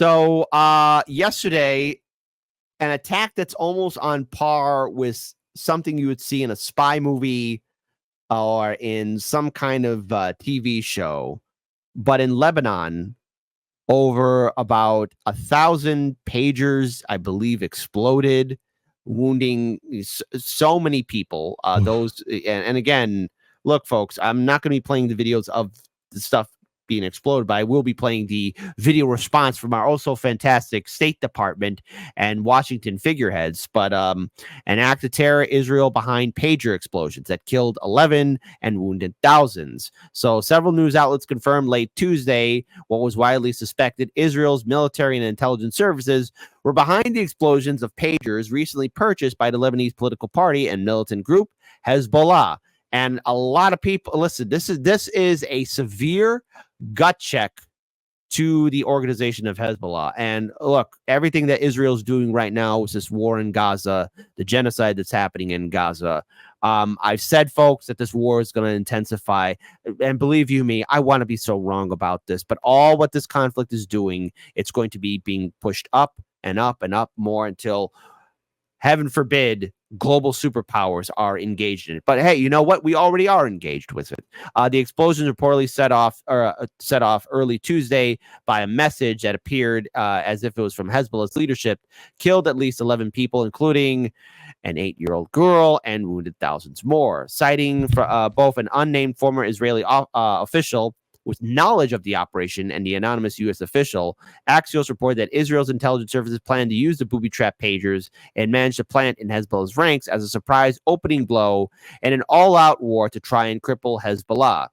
So yesterday, an attack that's almost on par with something you would see in a spy movie or in some kind of TV show, but in Lebanon, over about 1,000 pagers, I believe, exploded, wounding so many people. And again, look, folks, I'm not going to be playing the videos of the stuff being exploded, but I will be playing the video response from our also fantastic State Department and Washington figureheads. But an act of terror, Israel behind pager explosions that killed 11 and wounded thousands. So several news outlets confirmed late Tuesday what was widely suspected. Israel's military and intelligence services were behind the explosions of pagers recently purchased by the Lebanese political party and militant group Hezbollah. And a lot of people, listen, this is a severe gut check to the organization of Hezbollah. And look, everything that Israel's doing right now is this war in Gaza, the genocide that's happening in Gaza. I've said, folks, that this war is going to intensify. And believe you me, I want to be so wrong about this. But all what this conflict is doing, it's going to be being pushed up and up and up more until, heaven forbid, global superpowers are engaged in it. But hey, you know what? We already are engaged with it. The explosions reportedly set off early Tuesday by a message that appeared as if it was from Hezbollah's leadership, killed at least 11 people, including an 8-year-old girl, and wounded thousands more. Citing both an unnamed former Israeli official with knowledge of the operation and the anonymous U.S. official, Axios reported that Israel's intelligence services plan to use the booby trap pagers and managed to plant in Hezbollah's ranks as a surprise opening blow in an all-out war to try and cripple Hezbollah.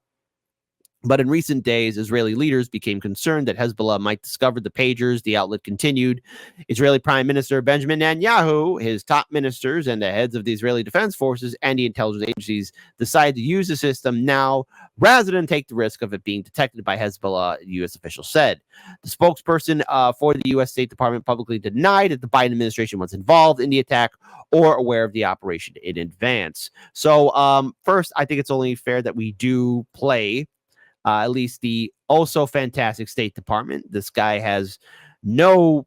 But in recent days, Israeli leaders became concerned that Hezbollah might discover the pagers. The outlet continued. Israeli Prime Minister Benjamin Netanyahu, his top ministers, and the heads of the Israeli Defense Forces and the intelligence agencies decided to use the system now rather than take the risk of it being detected by Hezbollah, the U.S. official said. The spokesperson for the U.S. State Department publicly denied that the Biden administration was involved in the attack or aware of the operation in advance. So first, I think it's only fair that we do play at least the also fantastic State Department. This guy has no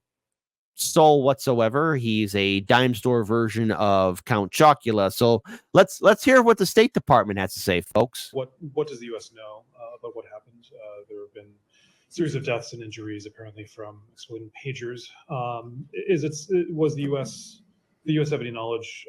soul whatsoever. He's a dime store version of Count Chocula. So let's hear what the State Department has to say, folks. What does the U.S. know about what happened? There have been a series of deaths and injuries apparently from exploding pagers. Was the U.S. have any knowledge?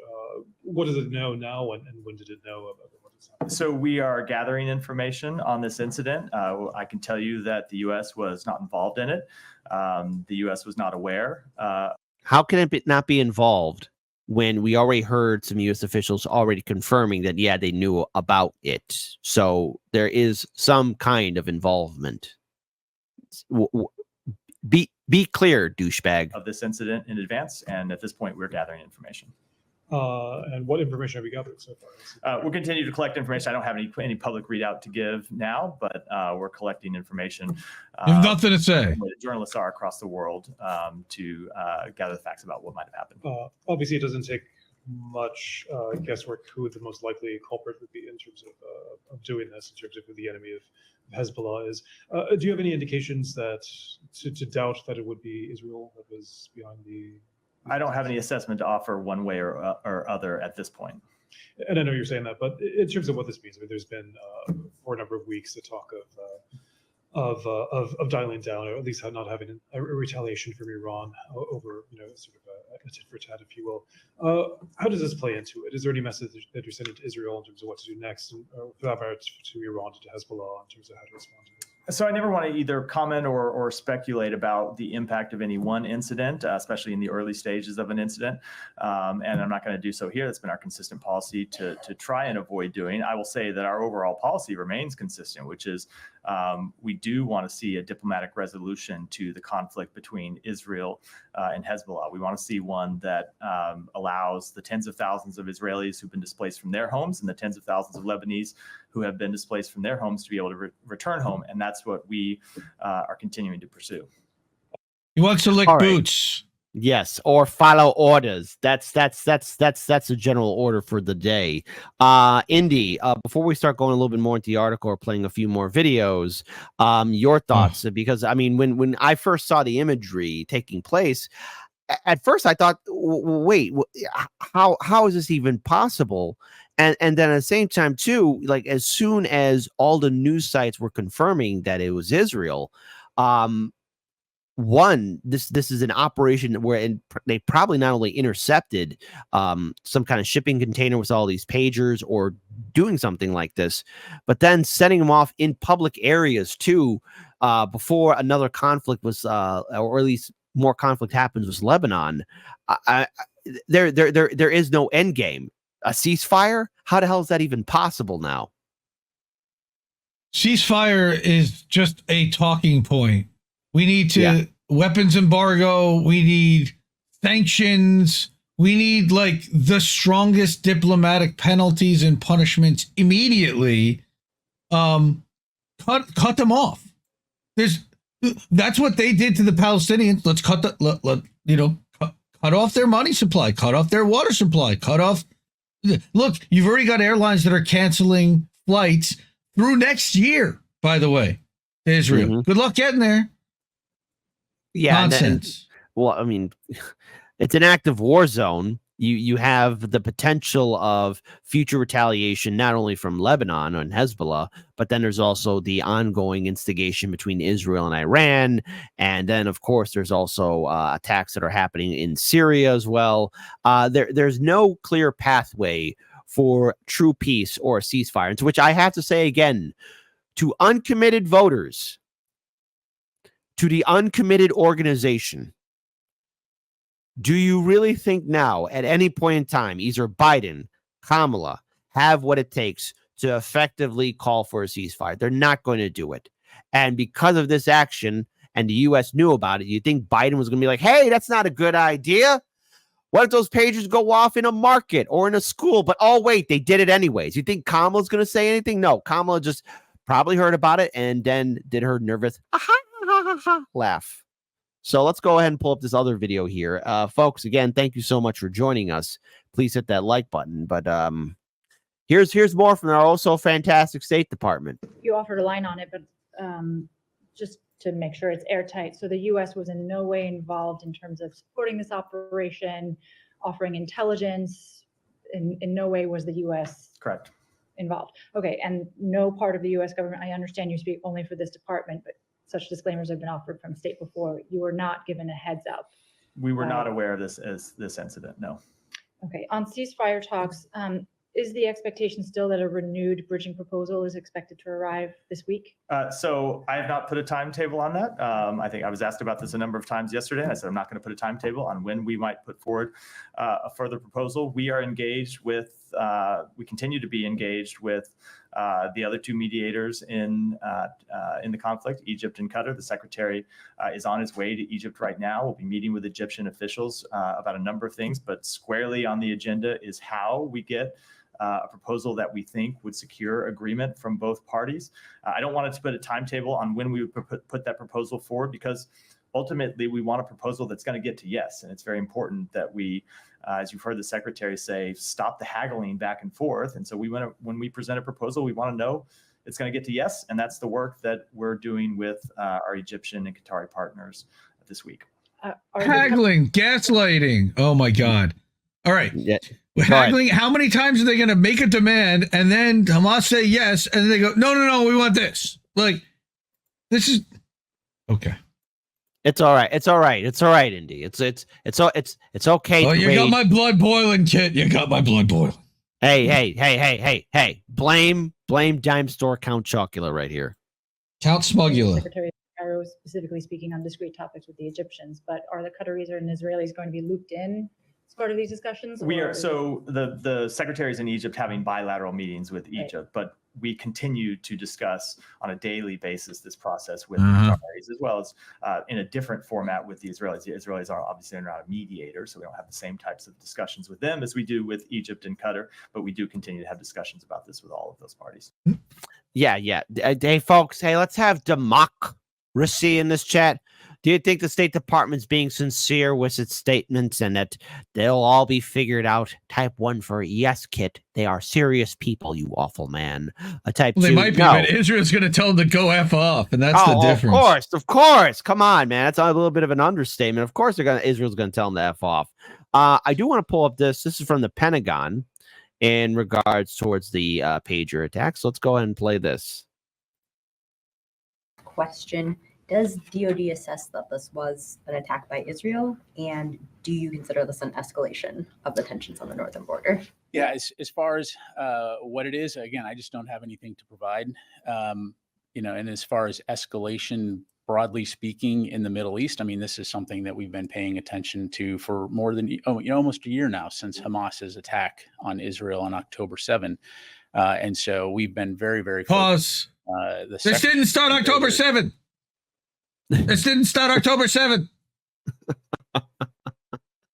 What does it know now, and when did it know about what has happened? So we are gathering information on this incident. I can tell you that the U.S. was not involved in it. The U.S. was not aware. How can it not be involved when we already heard some U.S. officials already confirming that, yeah, they knew about it? So there is some kind of involvement. Be clear, douchebag. Of this incident in advance, and at this point, we're gathering information. And what information have you gathered so far? We'll continue to collect information. I don't have any public readout to give now, but we're collecting information. You have nothing to say. Journalists are across the world to gather the facts about what might have happened. Obviously, it doesn't take much guesswork who the most likely culprit would be in terms of doing this, in terms of who the enemy of Hezbollah is. Do you have any indications that to doubt that it would be Israel that was behind the? I don't have any assessment to offer one way or other at this point. And I know you're saying that, but in terms of what this means, I mean, there's been for a number of weeks the talk of dialing down, or at least not having a retaliation from Iran over, sort of a tit for tat, if you will. How does this play into it? Is there any message that you're sending to Israel in terms of what to do next, or for that matter to Iran, to Hezbollah, in terms of how to respond to this? So I never want to either comment or speculate about the impact of any one incident, especially in the early stages of an incident. And I'm not going to do so here. That's been our consistent policy to try and avoid doing. I will say that our overall policy remains consistent, which is we do want to see a diplomatic resolution to the conflict between Israel and Hezbollah. We want to see one that allows the tens of thousands of Israelis who've been displaced from their homes and the tens of thousands of Lebanese who have been displaced from their homes to be able to return home. And that's what we are continuing to pursue. He wants to lick boots. Yes, or follow orders. That's the general order for the day. Indy, before we start going a little bit more into the article or playing a few more videos, your thoughts? Because I mean, when I first saw the imagery taking place, at first I thought, wait, how is this even possible? And then at the same time too, like as soon as all the news sites were confirming that it was Israel, this is an operation where they probably not only intercepted some kind of shipping container with all these pagers or doing something like this, but then setting them off in public areas too, before another conflict was or at least more conflict happens with Lebanon. There is no end game. A ceasefire? How the hell is that even possible now? Ceasefire is just a talking point. We need to weapons embargo. We need sanctions. We need like the strongest diplomatic penalties and punishments immediately. Cut them off. That's what they did to the Palestinians. Let's cut off their money supply, cut off their water supply, cut off. Look, you've already got airlines that are canceling flights through next year, by the way, to Israel. Mm-hmm. Good luck getting there. Yeah. Nonsense. Well, I mean, it's an active war zone. You have the potential of future retaliation, not only from Lebanon and Hezbollah, but then there's also the ongoing instigation between Israel and Iran. And then, of course, there's also attacks that are happening in Syria as well. There's no clear pathway for true peace or a ceasefire, into which I have to say again, to uncommitted voters, to the uncommitted organization, do you really think now, at any point in time, either Biden, Kamala, have what it takes to effectively call for a ceasefire? They're not going to do it. And because of this action, and the U.S. knew about it, you think Biden was going to be like, hey, that's not a good idea. What if those pagers go off in a market or in a school? But, oh, wait, they did it anyways. You think Kamala's going to say anything? No, Kamala just probably heard about it and then did her nervous laugh. So let's go ahead and pull up this other video here. Folks, again, thank you so much for joining us. Please hit that like button. But here's more from our also fantastic State Department. You offered a line on it, but just to make sure it's airtight. So the U.S. was in no way involved in terms of supporting this operation, offering intelligence. In no way was the U.S. correct involved. Okay, and no part of the U.S. government. I understand you speak only for this department, but such disclaimers have been offered from state before. You were not given a heads up. We were not aware of this incident. No. Okay. On ceasefire talks, is the expectation still that a renewed bridging proposal is expected to arrive this week? So I have not put a timetable on that. I think I was asked about this a number of times yesterday. And I said I'm not going to put a timetable on when we might put forward a further proposal. We are engaged with. We continue to be engaged with the other two mediators in the conflict, Egypt and Qatar. The secretary is on his way to Egypt right now. We'll be meeting with Egyptian officials about a number of things, but squarely on the agenda is how we get a proposal that we think would secure agreement from both parties. I don't want to put a timetable on when we would put that proposal forward, because ultimately we want a proposal that's going to get to yes. And it's very important that we, as you've heard the secretary say, stop the haggling back and forth. And so when we present a proposal, we want to know it's going to get to yes. And that's the work that we're doing with our Egyptian and Qatari partners this week. Haggling, gaslighting. Oh my God. All right. Yeah. Haggling. How many times are they going to make a demand and then Hamas say yes, and then they go, no, we want this. Like, this is okay. It's all right. It's all right. It's all right, Indy. It's okay. Oh, you got my blood boiling, Kit. You got my blood boiling. Hey. Blame dime store Count Chocula right here. Count Smugula. Secretary Cairo specifically speaking on discrete topics with the Egyptians, but are the Qataris and Israelis going to be looped in as part of these discussions? We are. So the secretaries in Egypt having bilateral meetings with Egypt, but we continue to discuss on a daily basis this process with the Qataris, as well as in a different format with the Israelis. The Israelis are obviously not a mediator, so we don't have the same types of discussions with them as we do with Egypt and Qatar, but we do continue to have discussions about this with all of those parties. Yeah. Hey, folks, let's have democracy in this chat. Do you think the State Department's being sincere with its statements and that they'll all be figured out? Type 1 for yes, Kit. They are serious people, you awful man. A type 2, Well, they might be, no. but Israel's going to tell them to go F off, and that's the difference. Of course. Come on, man. That's a little bit of an understatement. Of course, Israel's going to tell them to F off. I do want to pull up this. This is from the Pentagon in regards towards the pager attack. So let's go ahead and play this. Question. Does DoD assess that this was an attack by Israel? And do you consider this an escalation of the tensions on the northern border? Yeah, as far as what it is, again, I just don't have anything to provide. And as far as escalation, broadly speaking, in the Middle East, I mean, this is something that we've been paying attention to for more than almost a year now, since Hamas's attack on Israel on October 7. And so we've been very, very Pause. This didn't start October 7. This didn't start October 7.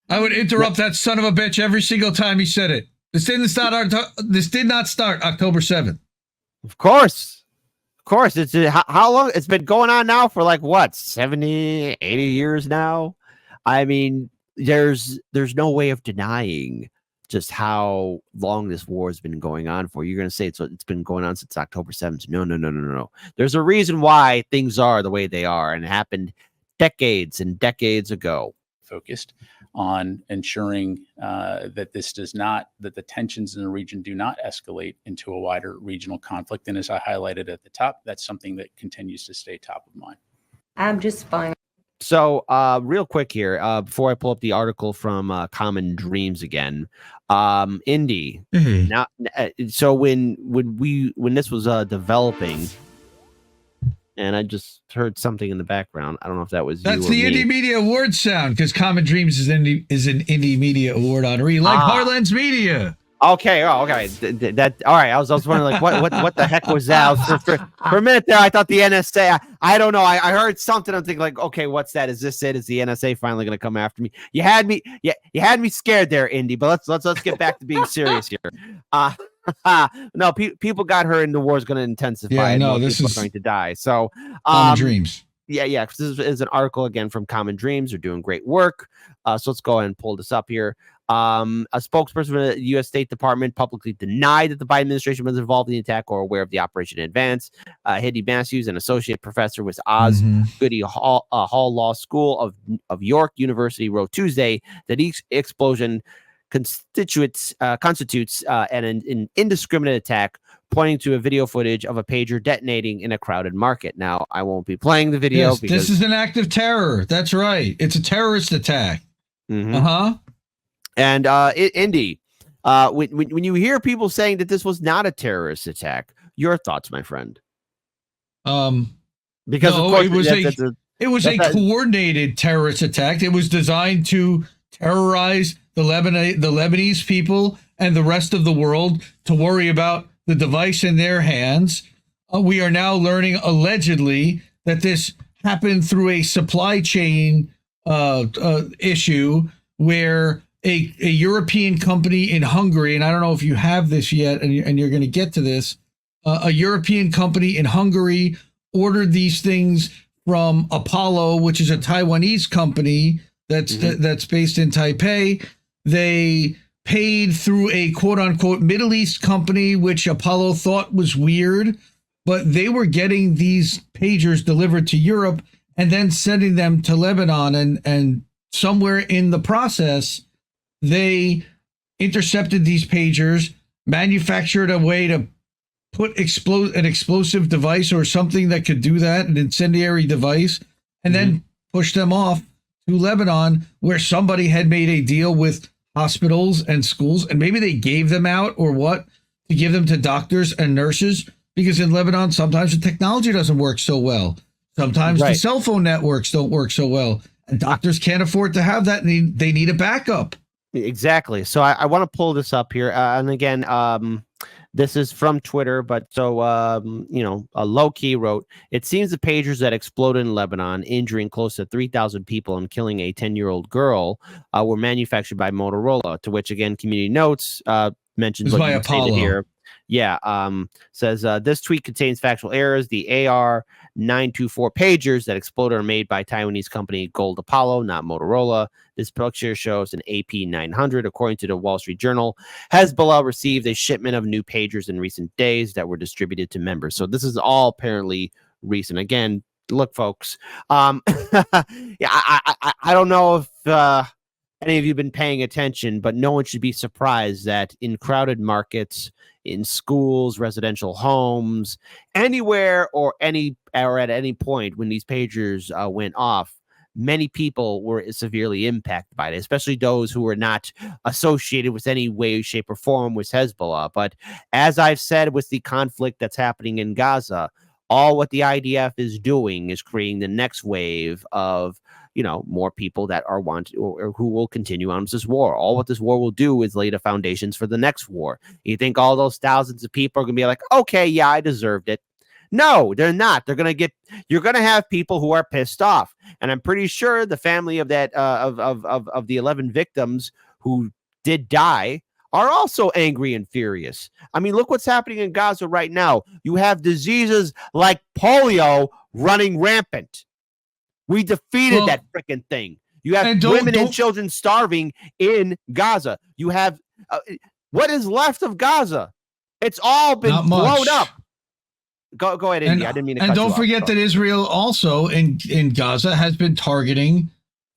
I would interrupt that son of a bitch every single time he said it. This did not start October 7th. Of course. It's how long it's been going on now for like what, 70, 80 years now. I mean, there's no way of denying just how long this war has been going on for. You're going to say it's been going on since October 7th. No. There's a reason why things are the way they are, and it happened decades and decades ago. Focused on ensuring that the tensions in the region do not escalate into a wider regional conflict. And as I highlighted at the top, that's something that continues to stay top of mind. I'm just fine. So, real quick here, before I pull up the article from Common Dreams again, Indy. Mm-hmm. Now, so when this was developing, and I just heard something in the background. I don't know if that was you. That's or the me. Indie Media Award sound, because Common Dreams is an Indie Media Award honoree, like Heartlands Media. Okay. Oh, okay. That all right. I was wondering like what the heck was that? For a minute there, I thought the NSA. I don't know. I heard something. I'm thinking like, okay, what's that? Is this it? Is the NSA finally going to come after me? You had me scared there, Indy. But let's get back to being serious here. No, people got hurt, and the war is going to intensify. Yeah, I know. This is going to die. So, Common Dreams. Yeah. This is an article again from Common Dreams. They're doing great work. So let's go ahead and pull this up here. A spokesperson for the U.S. State Department publicly denied that the Biden administration was involved in the attack or aware of the operation in advance. Hiddy Matthews, an associate professor with Goody Hall Law School of York University, wrote Tuesday that each explosion constitutes an indiscriminate attack, pointing to a video footage of a pager detonating in a crowded market. Now, I won't be playing the video. Yes, this is an act of terror. That's right. It's a terrorist attack. Mm-hmm. And Indy, when you hear people saying that this was not a terrorist attack, your thoughts, my friend? Because no, of course it was a coordinated terrorist attack. It was designed to terrorize the Lebanese people and the rest of the world, to worry about the device in their hands. We are now learning allegedly that this happened through a supply chain issue where a European company in Hungary, and I don't know if you have this yet, and you're going to get to this, a European company in Hungary ordered these things from Apollo, which is a Taiwanese company that's based in Taipei. They paid through a quote-unquote Middle East company, which Apollo thought was weird, but they were getting these pagers delivered to Europe and then sending them to Lebanon, and somewhere in the process, they intercepted these pagers, manufactured a way to put an explosive device or something that could do that, an incendiary device, and then push them off to Lebanon, where somebody had made a deal with hospitals and schools, and maybe they gave them out or what, to give them to doctors and nurses, because in Lebanon, sometimes the technology doesn't work so well. Sometimes the cell phone networks don't work so well, and doctors can't afford to have that, and they need a backup. Exactly. So I want to pull this up here. And again, this is from Twitter, but so, Low Key wrote, it seems the pagers that exploded in Lebanon, injuring close to 3,000 people and killing a 10-year-old girl, were manufactured by Motorola, to which, again, Community Notes mentions what you stated here. Yeah. Says this tweet contains factual errors. The AR 924 pagers that exploded are made by Taiwanese company Gold Apollo, not Motorola. This picture shows an AP 900. According to the Wall Street Journal, Hezbollah received a shipment of new pagers in recent days that were distributed to members. So this is all apparently recent. Again, look, folks. Yeah, I don't know if any of you have been paying attention, but no one should be surprised that in crowded markets, in schools, residential homes, anywhere or at any point when these pagers went off, many people were severely impacted by it, especially those who were not associated with any way, shape, or form with Hezbollah. But as I've said, with the conflict that's happening in Gaza, all what the IDF is doing is creating the next wave of more people that are wanted or who will continue on this war. All what this war will do is lay the foundations for the next war. You think all those thousands of people are going to be like, okay, yeah, I deserved it. No, they're not. You're going to have people who are pissed off. And I'm pretty sure the family of that, of the 11 victims who did die are also angry and furious. I mean, look what's happening in Gaza right now. You have diseases like polio running rampant. We defeated that freaking thing. You have women and children starving in Gaza. You have what is left of Gaza? It's all been blown up. Go ahead, Indy. I didn't mean to cut you off. And don't forget that Israel also in Gaza has been targeting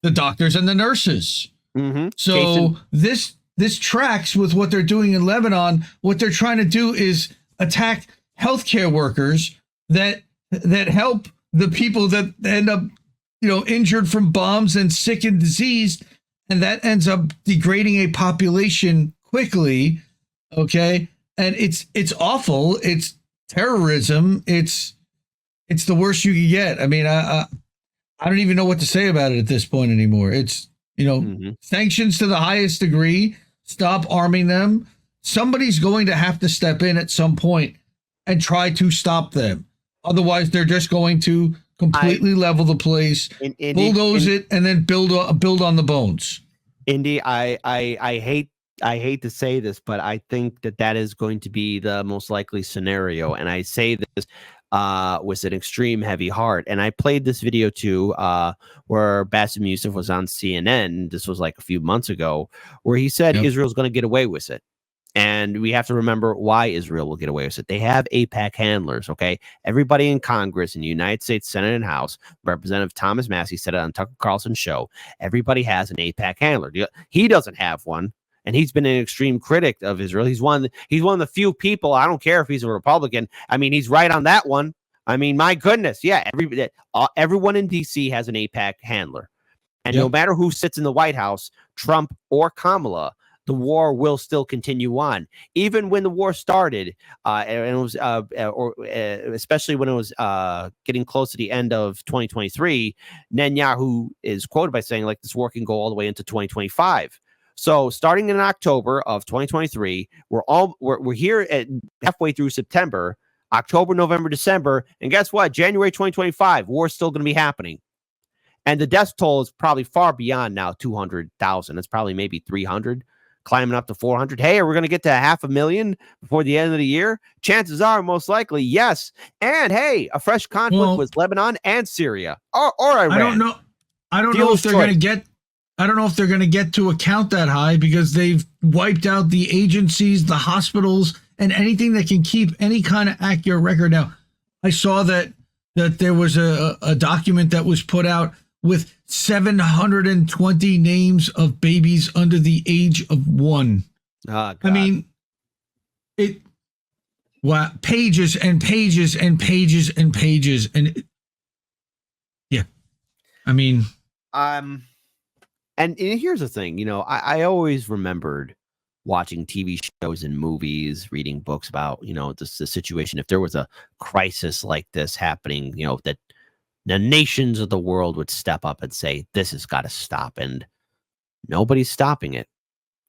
the doctors and the nurses. Mm-hmm. So this tracks with what they're doing in Lebanon. What they're trying to do is attack healthcare workers that help the people that end up injured from bombs and sick and diseased, and that ends up degrading a population quickly. Okay, and it's awful. It's terrorism. It's the worst you can get. I mean, I don't even know what to say about it at this point anymore. It's sanctions to the highest degree. Stop arming them. Somebody's going to have to step in at some point and try to stop them. Otherwise, they're just going to completely level the place, bulldoze it, and then build on the bones. Indy, I hate to say this, but I think that is going to be the most likely scenario, and I say this with an extreme heavy heart. And I played this video too, where Bassem Youssef was on CNN. This was like a few months ago, where he said Israel's going to get away with it. And we have to remember why Israel will get away with it. They have AIPAC handlers, okay? Everybody in Congress, in the United States Senate and House, Representative Thomas Massey said it on Tucker Carlson's show, everybody has an AIPAC handler. He doesn't have one, and he's been an extreme critic of Israel. He's one of the few people, I don't care if he's a Republican, I mean, he's right on that one. I mean, my goodness, yeah, everyone in D.C. has an AIPAC handler. And no matter who sits in the White House, Trump or Kamala, the war will still continue on. Even when the war started, and it was, especially when it was getting close to the end of 2023, Netanyahu is quoted by saying, like, this war can go all the way into 2025. So starting in October of 2023, we're here at halfway through September, October, November, December, and guess what? January 2025, war's still going to be happening. And the death toll is probably far beyond now 200,000. It's probably maybe 300. Climbing up to 400. Hey, are we going to get to 500,000 before the end of the year? Chances are, most likely, yes. And hey, a fresh conflict with Lebanon and Syria, or Iran. I don't know. I don't know if they're going to get. I don't know if they're going to get to a count that high, because they've wiped out the agencies, the hospitals, and anything that can keep any kind of accurate record. Now, I saw that there was a document that was put out with 720 names of babies under the age of 1. I mean, pages and pages and pages and pages. And I mean, and here's the thing, I always remembered watching TV shows and movies, reading books about, the situation. If there was a crisis like this happening, that the nations of the world would step up and say, this has got to stop. And nobody's stopping it.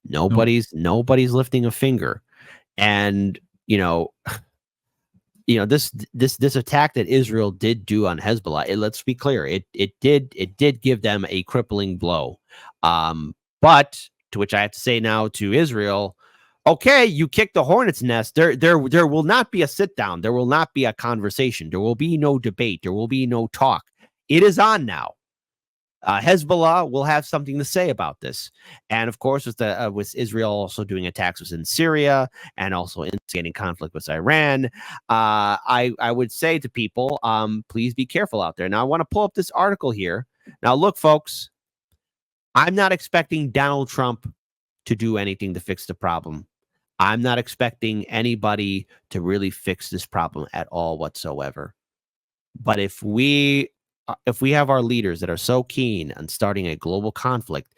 Nobody's lifting a finger. And, this attack that Israel did do on Hezbollah, let's be clear, it did give them a crippling blow. But to which I have to say now to Israel, okay, you kick the hornet's nest. There will not be a sit down. There will not be a conversation. There will be no debate. There will be no talk. It is on now. Hezbollah will have something to say about this, and of course, with Israel also doing attacks within Syria and also instigating conflict with Iran, I would say to people, please be careful out there. Now, I want to pull up this article here. Now, look, folks, I'm not expecting Donald Trump to do anything to fix the problem. I'm not expecting anybody to really fix this problem at all whatsoever. But if we have our leaders that are so keen on starting a global conflict,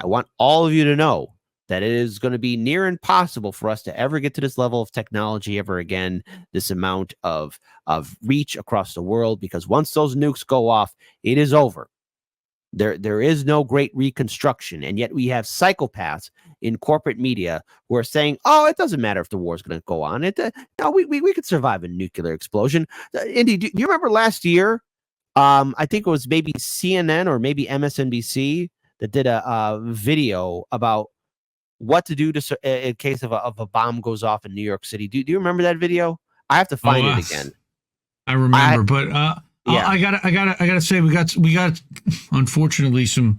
I want all of you to know that it is going to be near impossible for us to ever get to this level of technology ever again, this amount of reach across the world, because once those nukes go off, it is over. There is no great reconstruction, and yet we have psychopaths in corporate media who are saying, "Oh, it doesn't matter if the war is going to go on. No, we could survive a nuclear explosion." Indy, do you remember last year? I think it was maybe CNN or maybe MSNBC that did a video about what to do in case of a bomb goes off in New York City. Do you remember that video? I have to find it again. I remember, but yeah, I gotta say we got unfortunately some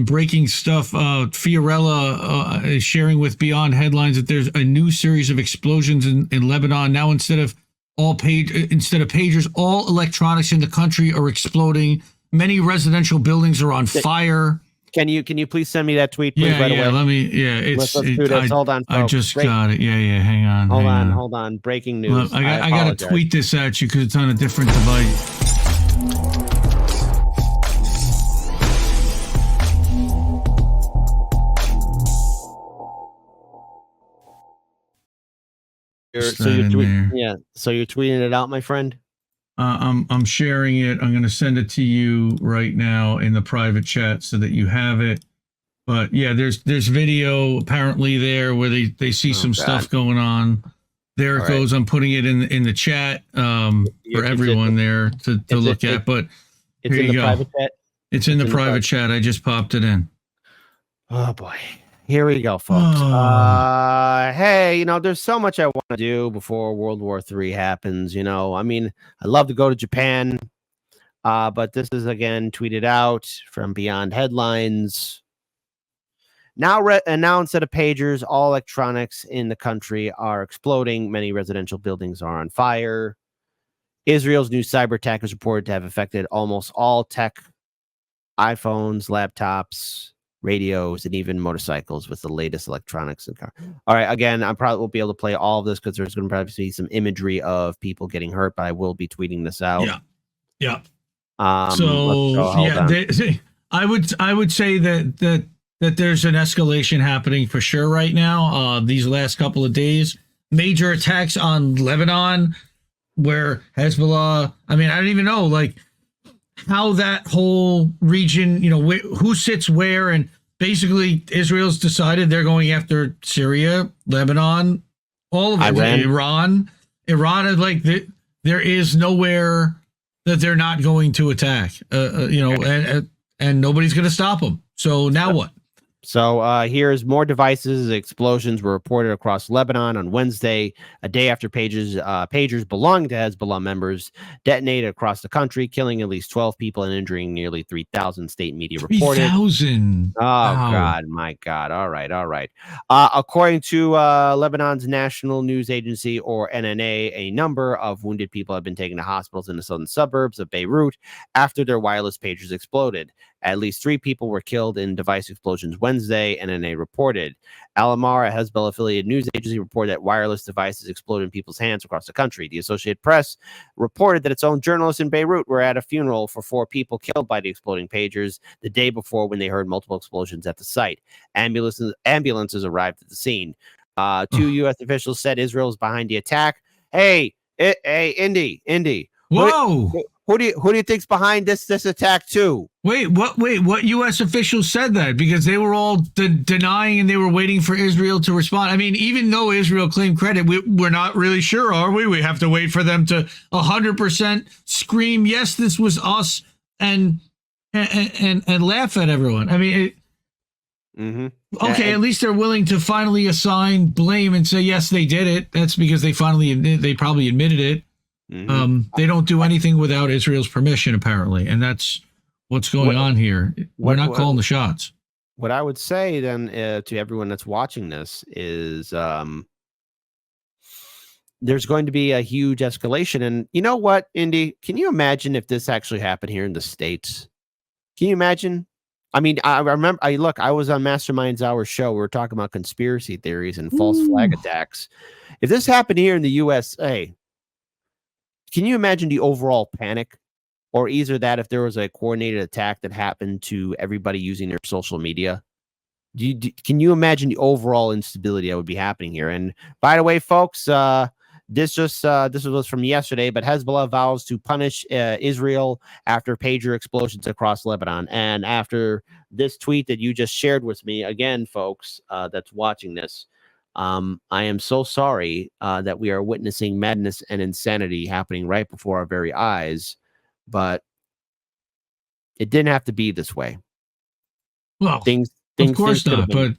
breaking stuff. Fiorella is sharing with Beyond Headlines that there's a new series of explosions in Lebanon now. Instead of pagers, all electronics in the country are exploding. Many residential buildings are on fire. Can you please send me that tweet, please, right away? Let me. Yeah, let's do this. Hold on, folks. I just got it. Yeah. Hang on. Hold on. Breaking news. Look, I got to tweet this at you because it's on a different device. So you're tweeting it out, my friend. I'm sharing it. I'm going to send it to you right now in the private chat so that you have it. But yeah, there's video apparently there where they see some stuff going on. There it goes. I'm putting it in the chat for everyone there to look at. But it's here in you the go. Private chat. It's in the private chat. I just popped it in. Oh boy. Here we go, folks. Hey, there's so much I want to do before World War III happens. I mean, I'd love to go to Japan, but this is again tweeted out from Beyond Headlines. Now, instead of pagers, all electronics in the country are exploding. Many residential buildings are on fire. Israel's new cyber attack is reported to have affected almost all tech, iPhones, laptops, radios, and even motorcycles with the latest electronics in car. All right, again, I probably won't be able to play all of this because there's going to probably be some imagery of people getting hurt, but I will be tweeting this out. Yeah. I would say that there's an escalation happening for sure right now. These last couple of days, major attacks on Lebanon, where Hezbollah. I mean, I don't even know how that whole region, who sits where, and basically Israel's decided they're going after Syria, Lebanon, all of it. Iran is there is nowhere that they're not going to attack, and nobody's going to stop them. So now what? So here's more devices. Explosions were reported across Lebanon on Wednesday, a day after pagers belonging to Hezbollah members detonated across the country, killing at least 12 people and injuring nearly 3,000, state media reported. 3,000. Oh, wow. God, my God. All right. According to Lebanon's national news agency, or NNA, a number of wounded people have been taken to hospitals in the southern suburbs of Beirut after their wireless pagers exploded. At least 3 people were killed in device explosions Wednesday, NNA reported. Al-Amar, a Hezbollah-affiliated news agency, reported that wireless devices exploded in people's hands across the country. The Associated Press reported that its own journalists in Beirut were at a funeral for 4 people killed by the exploding pagers the day before when they heard multiple explosions at the site. Ambulances arrived at the scene. 2 U.S. officials said Israel is behind the attack. Hey, Indy. Whoa. Who do you think's behind this attack too? Wait, what U.S. officials said that? Because they were all denying and they were waiting for Israel to respond. I mean, even though Israel claimed credit, we're not really sure, are we? We have to wait for them to 100% scream, yes, this was us, and laugh at everyone. I mean, Okay, And- at least they're willing to finally assign blame and say yes, they did it. That's because they probably admitted it. Mhm. They don't do anything without Israel's permission, apparently, and that's what's going on here. We're not calling the shots. What I would say then to everyone that's watching this is there's going to be a huge escalation. And you know what, Indy? Can you imagine if this actually happened here in the States? Can you imagine? I mean, I remember, I was on Masterminds Hour show. We were talking about conspiracy theories and false flag attacks. If this happened here in the USA, can you imagine the overall panic? Or either that, if there was a coordinated attack that happened to everybody using their social media, can you imagine the overall instability that would be happening here? And by the way, folks, this was from yesterday, but Hezbollah vows to punish Israel after pager explosions across Lebanon. And after this tweet that you just shared with me, again, folks, that's watching this, I am so sorry that we are witnessing madness and insanity happening right before our very eyes. But it didn't have to be this way. Well, Things of course could have not. been, But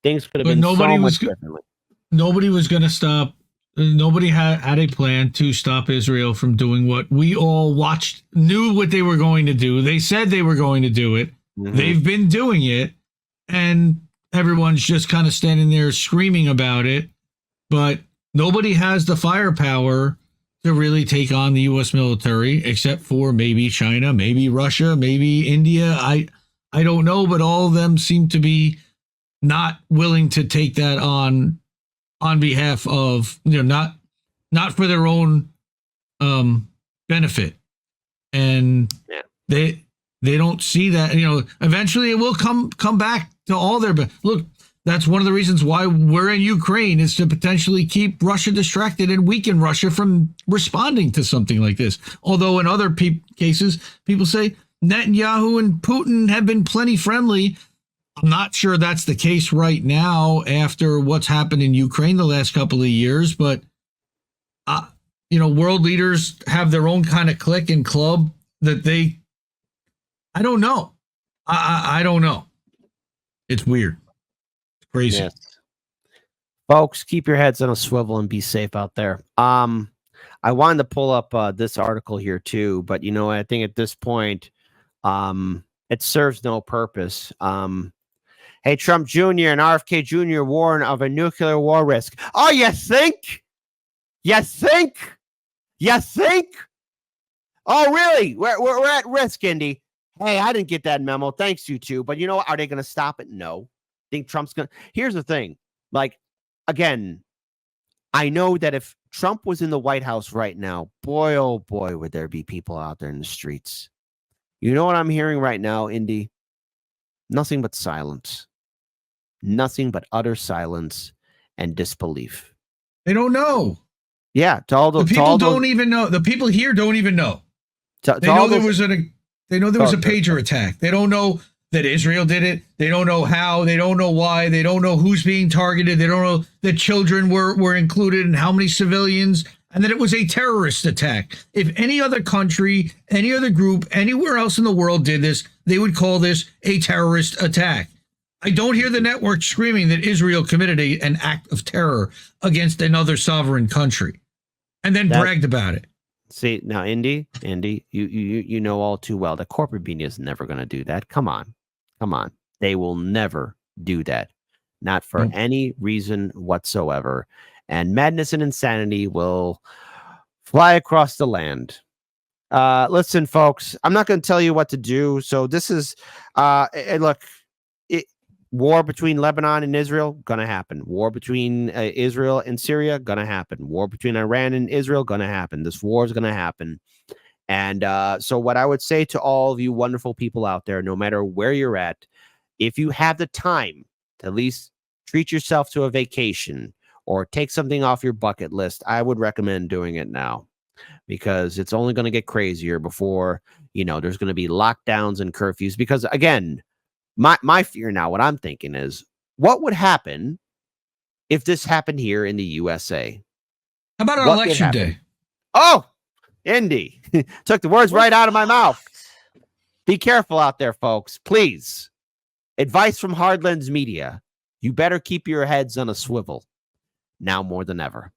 things could have but been nobody so was much differently. nobody was going to stop. Nobody had a plan to stop Israel from doing what we all watched, knew what they were going to do. They said they were going to do it. Mhm. They've been doing it, and everyone's just kind of standing there screaming about it. But nobody has the firepower to really take on the U.S. military, except for maybe China, maybe Russia, maybe India. I don't know, but all of them seem to be not willing to take that on behalf of, not for their own benefit. And Yeah. they don't see that. Eventually it will come back to all their. But look, that's one of the reasons why we're in Ukraine, is to potentially keep Russia distracted and weaken Russia from responding to something like this. Although in other cases, people say Netanyahu and Putin have been plenty friendly. I'm not sure that's the case right now after what's happened in Ukraine the last couple of years. But, world leaders have their own kind of clique and club that I don't know. I don't know. It's weird. Crazy. Yes. Folks, keep your heads on a swivel and be safe out there. I wanted to pull up this article here too, but I think at this point, it serves no purpose. Hey, Trump Jr. and RFK Jr. warn of a nuclear war risk. Oh, you think? You think? You think? Oh, really? We're at risk, Indy. Hey, I didn't get that memo. Thanks, you two. But you know what? Are they going to stop it? No. Think Trump's going to. Here's the thing. Again, I know that if Trump was in the White House right now, boy, oh boy, would there be people out there in the streets. You know what I'm hearing right now, Indy? Nothing but silence. Nothing but utter silence and disbelief. They don't know. Yeah, to all the people don't even know. The people here don't even know. They know there was a pager attack. They don't know that Israel did it. They don't know how. They don't know why. They don't know who's being targeted. They don't know that children were included and how many civilians, and that it was a terrorist attack. If any other country, any other group, anywhere else in the world did this, they would call this a terrorist attack. I don't hear the network screaming that Israel committed an act of terror against another sovereign country and then bragged about it. See, now, Indy, you know all too well that corporate media is never going to do that. Come on. They will never do that. Not for any reason whatsoever. And madness and insanity will fly across the land. Listen, folks, I'm not going to tell you what to do. So this is, look, war between Lebanon and Israel, gonna happen. War between Israel and Syria, gonna happen. War between Iran and Israel, gonna happen. This war is gonna happen. And so what I would say to all of you wonderful people out there, no matter where you're at, if you have the time to at least treat yourself to a vacation or take something off your bucket list, I would recommend doing it now, because it's only going to get crazier before, there's going to be lockdowns and curfews. Because again, my fear now, what I'm thinking is, what would happen if this happened here in the USA? How about an election day? Oh, Indy took the words right out of my mouth. Be careful out there, folks, please. Advice from Hardlands Media. You better keep your heads on a swivel now more than ever.